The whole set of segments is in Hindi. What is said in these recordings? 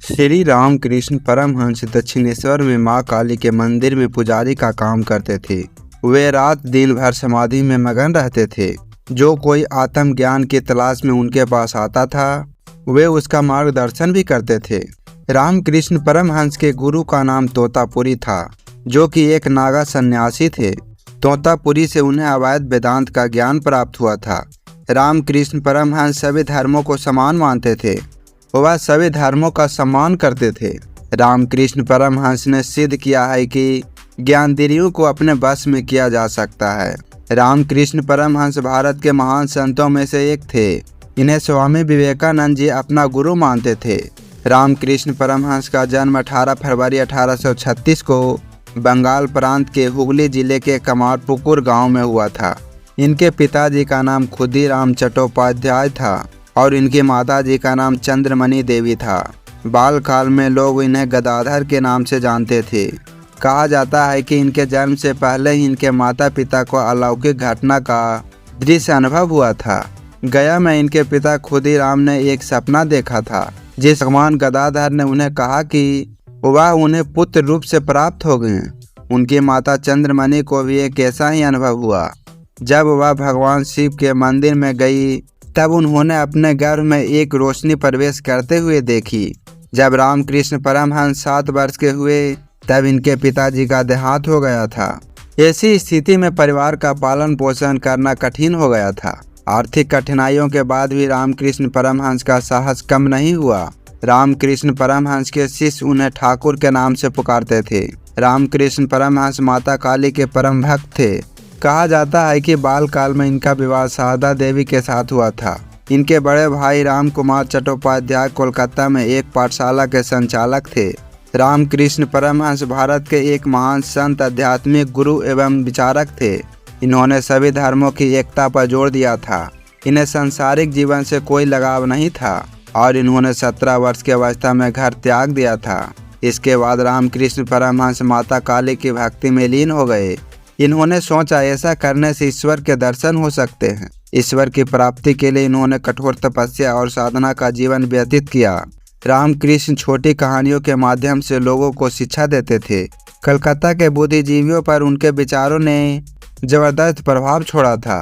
श्री रामकृष्ण परमहंस दक्षिणेश्वर में मां काली के मंदिर में पुजारी का काम करते थे। वे रात दिन भर समाधि में मगन रहते थे। जो कोई आत्म ज्ञान की तलाश में उनके पास आता था वे उसका मार्गदर्शन भी करते थे। रामकृष्ण परमहंस के गुरु का नाम तोतापुरी था, जो कि एक नागा सन्यासी थे। तोतापुरी से उन्हें अवैध वेदांत का ज्ञान प्राप्त हुआ था। रामकृष्ण परमहंस सभी धर्मों को समान मानते थे। वह सभी धर्मों का सम्मान करते थे। रामकृष्ण परमहंस ने सिद्ध किया है कि ज्ञानेंद्रियों को अपने बस में किया जा सकता है। रामकृष्ण परमहंस भारत के महान संतों में से एक थे। इन्हें स्वामी विवेकानंद जी अपना गुरु मानते थे। रामकृष्ण परमहंस का जन्म 18 फरवरी 1836 को बंगाल प्रांत के हुगली जिले के कमारपुकुर गांव में हुआ था। इनके पिताजी का नाम खुदीराम चट्टोपाध्याय था और इनकी माताजी का नाम चंद्रमणि देवी था। बाल काल में लोग इन्हें गदाधर के नाम से जानते थे। कहा जाता है कि इनके जन्म से पहले ही इनके माता पिता को अलौकिक घटना का दृश्य अनुभव हुआ था। गया में इनके पिता खुदीराम ने एक सपना देखा था, जिस भगवान गदाधर ने उन्हें कहा कि वह उन्हें पुत्र रूप से प्राप्त हो गए। उनकी माता चंद्रमणि को भी एक ऐसा ही अनुभव हुआ। जब वह भगवान शिव के मंदिर में गई तब उन्होंने अपने गर्भ में एक रोशनी प्रवेश करते हुए देखी। जब रामकृष्ण परमहंस 7 वर्ष के हुए तब इनके पिताजी का देहांत हो गया था। ऐसी स्थिति में परिवार का पालन पोषण करना कठिन हो गया था। आर्थिक कठिनाइयों के बाद भी रामकृष्ण परमहंस का साहस कम नहीं हुआ। रामकृष्ण परमहंस के शिष्य उन्हें ठाकुर के नाम से पुकारते थे। रामकृष्ण परमहंस माता काली के परम भक्त थे। कहा जाता है कि बाल काल में इनका विवाह शारदा देवी के साथ हुआ था। इनके बड़े भाई राम कुमार चट्टोपाध्याय कोलकाता में एक पाठशाला के संचालक थे। रामकृष्ण परमहंस भारत के एक महान संत, आध्यात्मिक गुरु एवं विचारक थे। इन्होंने सभी धर्मों की एकता पर जोर दिया था। इन्हें सांसारिक जीवन से कोई लगाव नहीं था और इन्होंने 17 वर्ष की अवस्था में घर त्याग दिया था। इसके बाद रामकृष्ण परमहंस माता काली की भक्ति में लीन हो गए। इन्होंने सोचा ऐसा करने से ईश्वर के दर्शन हो सकते हैं। ईश्वर की प्राप्ति के लिए इन्होंने कठोर तपस्या और साधना का जीवन व्यतीत किया। रामकृष्ण छोटी कहानियों के माध्यम से लोगों को शिक्षा देते थे। कलकत्ता के बुद्धिजीवियों पर उनके विचारों ने जबरदस्त प्रभाव छोड़ा था।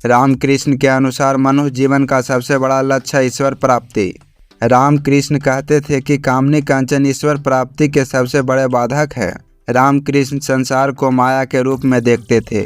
रामकृष्ण के अनुसार मनुष्य जीवन का सबसे बड़ा लक्ष्य है ईश्वर प्राप्ति। रामकृष्ण कहते थे कि कामनी कांचन ईश्वर प्राप्ति के सबसे बड़े बाधक है। रामकृष्ण संसार को माया के रूप में देखते थे।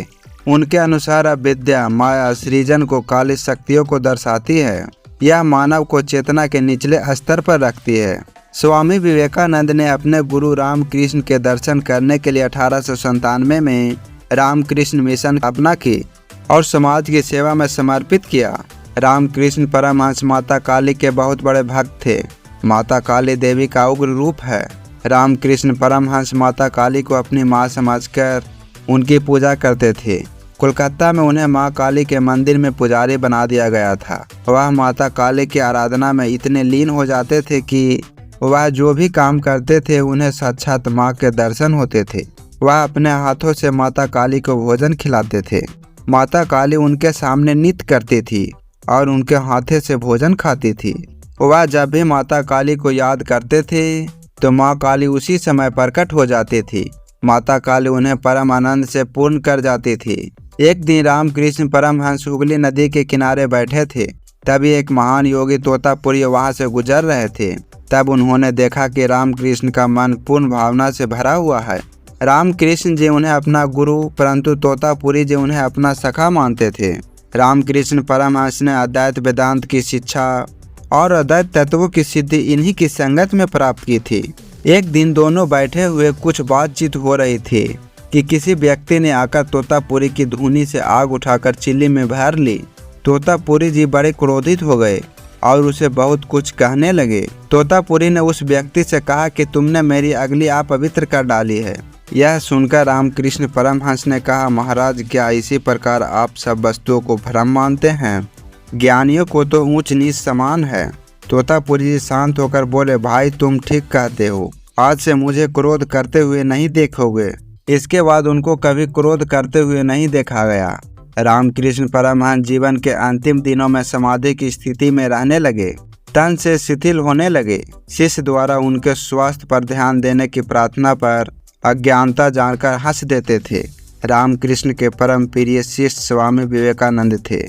उनके अनुसार अविद्या, माया सृजन को काली शक्तियों को दर्शाती है। यह मानव को चेतना के निचले स्तर पर रखती है। स्वामी विवेकानंद ने अपने गुरु रामकृष्ण के दर्शन करने के लिए 1897 में रामकृष्ण मिशन स्थापना की और समाज की सेवा में समर्पित किया। रामकृष्ण परमहंस माता काली के बहुत बड़े भक्त थे। माता काली देवी का उग्र रूप है। रामकृष्ण परमहंस माता काली को अपनी माँ समझकर उनकी पूजा करते थे। कोलकाता में उन्हें माँ काली के मंदिर में पुजारी बना दिया गया था। वह माता काली की आराधना में इतने लीन हो जाते थे कि वह जो भी काम करते थे उन्हें साक्षात माँ के दर्शन होते थे। वह अपने हाथों से माता काली को भोजन खिलाते थे। माता काली उनके सामने नृत्य करती थी और उनके हाथे से भोजन खाती थी। वह जब भी माता काली को याद करते थे तो माँ काली उसी समय प्रकट हो जाती थी। माता काली उन्हें परम आनंद से पूर्ण कर जाती थी। एक दिन रामकृष्ण परमहंस हुगली नदी के किनारे बैठे थे। तभी एक महान योगी तोतापुरी वहां से गुजर रहे थे। तब उन्होंने देखा कि रामकृष्ण का मन पूर्ण भावना से भरा हुआ है। रामकृष्ण जी उन्हें अपना गुरु, परंतु तोतापुरी जी उन्हें अपना सखा मानते थे। रामकृष्ण परमहंस ने अद्वैत वेदांत की शिक्षा और अद्वैत तत्वों की सिद्धि इन्हीं की संगत में प्राप्त की थी। एक दिन दोनों बैठे हुए कुछ बातचीत हो रही थी कि किसी व्यक्ति ने आकर तोतापुरी की धूनी से आग उठाकर चिल्ली में भर ली। तोतापुरी जी बड़े क्रोधित हो गए और उसे बहुत कुछ कहने लगे। तोतापुरी ने उस व्यक्ति से कहा कि तुमने मेरी अग्नि अपवित्र कर डाली है। यह सुनकर रामकृष्ण परमहंस ने कहा, महाराज, क्या इसी प्रकार आप सब वस्तुओं को भ्रम मानते हैं? ज्ञानियों को तो ऊंच नीच समान है। तोतापुरी जी शांत होकर बोले, भाई तुम ठीक कहते हो। आज से मुझे क्रोध करते हुए नहीं देखोगे। इसके बाद उनको कभी क्रोध करते हुए नहीं देखा गया। रामकृष्ण परमहंस जीवन के अंतिम दिनों में समाधि की स्थिति में रहने लगे। तन से शिथिल होने लगे। शिष्य द्वारा उनके स्वास्थ्य पर ध्यान देने की प्रार्थना पर अज्ञानता जानकर हंस देते थे। रामकृष्ण के परम प्रिय शिष्य स्वामी विवेकानंद थे।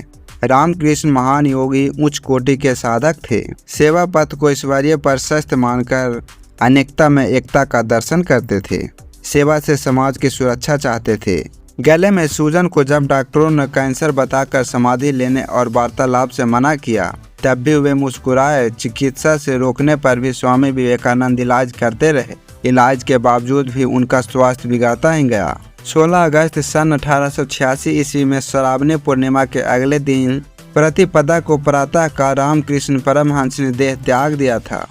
रामकृष्ण महान योगी उच्च कोटि के साधक थे। सेवा पथ को ईश्वरीय प्रशस्त मानकर अनेकता में एकता का दर्शन करते थे। सेवा से समाज की सुरक्षा चाहते थे। गले में सूजन को जब डॉक्टरों ने कैंसर बताकर समाधि लेने और वार्तालाप से मना किया, तब भी वे मुस्कुराए। चिकित्सा से रोकने पर भी स्वामी विवेकानंद इलाज करते रहे। इलाज के बावजूद भी उनका स्वास्थ्य बिगड़ता ही गया। 16 अगस्त सन 1886 ईस्वी में श्रावणी पूर्णिमा के अगले दिन प्रतिपदा को प्रातः काल रामकृष्ण परमहंस ने देह त्याग दिया था।